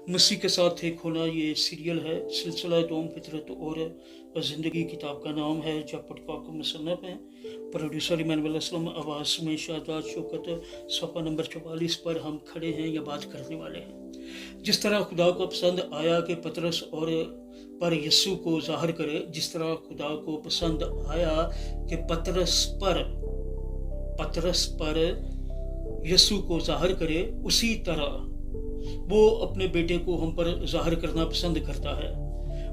मसीह के साथ एक होना ये सीरियल है। सिलसिला दोम फितरत और ज़िंदगी किताब का नाम है, जब पटकाक मुसन्नफ़ है। प्रोड्यूसर इमानुअल असलम, आवाज़ में शादात शौकत। सफ़ा नंबर 44 पर हम खड़े हैं या बात करने वाले हैं। जिस तरह खुदा को पसंद आया कि पतरस और पर यस्सु को ज़ाहिर करे, जिस तरह खुदा को पसंद आया कि पतरस पर यस्सु को ज़ाहिर करे, उसी तरह वो अपने बेटे को हम पर ज़ाहिर करना पसंद करता है।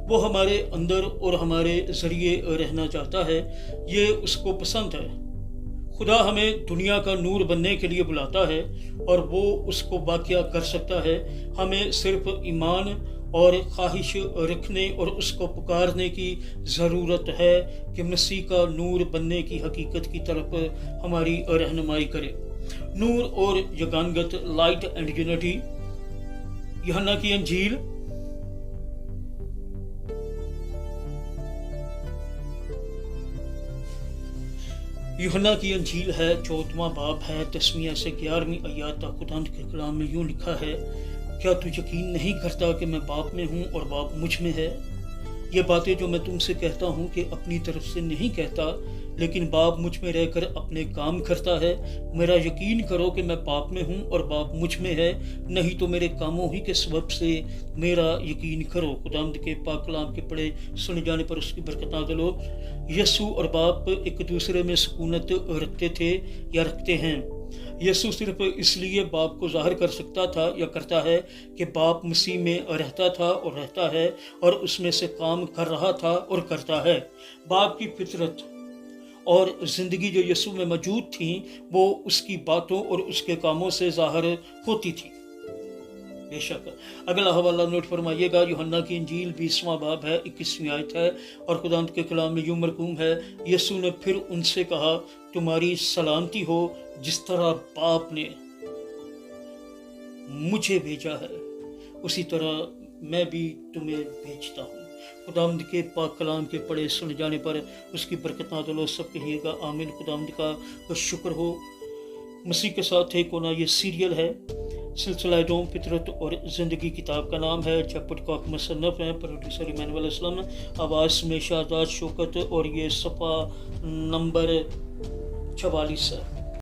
वो हमारे अंदर और हमारे ज़रिए रहना चाहता है, ये उसको पसंद है। खुदा हमें दुनिया का नूर बनने के लिए बुलाता है और वो उसको वाक़या कर सकता है। हमें सिर्फ ईमान और ख्वाहिश रखने और उसको पुकारने की ज़रूरत है कि मसीह का नूर बनने की हकीकत की तरफ हमारी रहनुमाई करे। नूर और यगानगत, लाइट एंड यूनिटी। यूहन्ना की अंजील है, 14वां बाब है, 10वीं से 11वीं आयत तक खुदा के कलाम में यूं लिखा है, क्या तू यकीन नहीं करता कि मैं बाप में हूँ और बाप मुझ में है? ये बातें जो मैं तुमसे कहता हूँ कि अपनी तरफ से नहीं कहता, लेकिन बाप मुझ में रहकर अपने काम करता है। मेरा यकीन करो कि मैं बाप में हूँ और बाप मुझ में है, नहीं तो मेरे कामों ही के सबब से मेरा यकीन करो। खुदावंद के पाक कलाम के पढ़े सुन जाने पर उसकी बरकत नाज़िल हो। यस्सु और बाप एक दूसरे में सुकूनत रखते थे या रखते हैं। यस्सु सिर्फ इसलिए बाप को ज़ाहिर कर सकता था या करता है कि बाप मसीह में रहता था और रहता है और उसमें से काम कर रहा था और करता है। बाप की फितरत और ज़िंदगी जो यस्सु में मौजूद थी, वो उसकी बातों और उसके कामों से ज़ाहिर होती थी। बेशक अगला हवाला नोट फरमाइएगा, यूहन्ना की इंजील 20वां बाब है, 21वीं आयत है और खुदावंद के कलाम में यूं मरकूम है, यस्सु ने फिर उनसे कहा, तुम्हारी सलामती हो, जिस तरह बाप ने मुझे भेजा है उसी तरह मैं भी तुम्हें भेजता हूँ। खुदावंद के पाक कलाम के पढ़े सुन जाने पर उसकी बरकत नाज़िल हो। सब कहिएगा आमीन। खुदावंद का शुक्र हो। मसीह के साथ एक होना ये सीरियल है। सिलसिला दोम फितरत और ज़िंदगी किताब का नाम है, जब पटकाक मुसन्नफ़ है। प्रोड्यूसर इमानुअल असलम, आवाज़ में शादात शौकत और ये सफ़ा नंबर 44 है।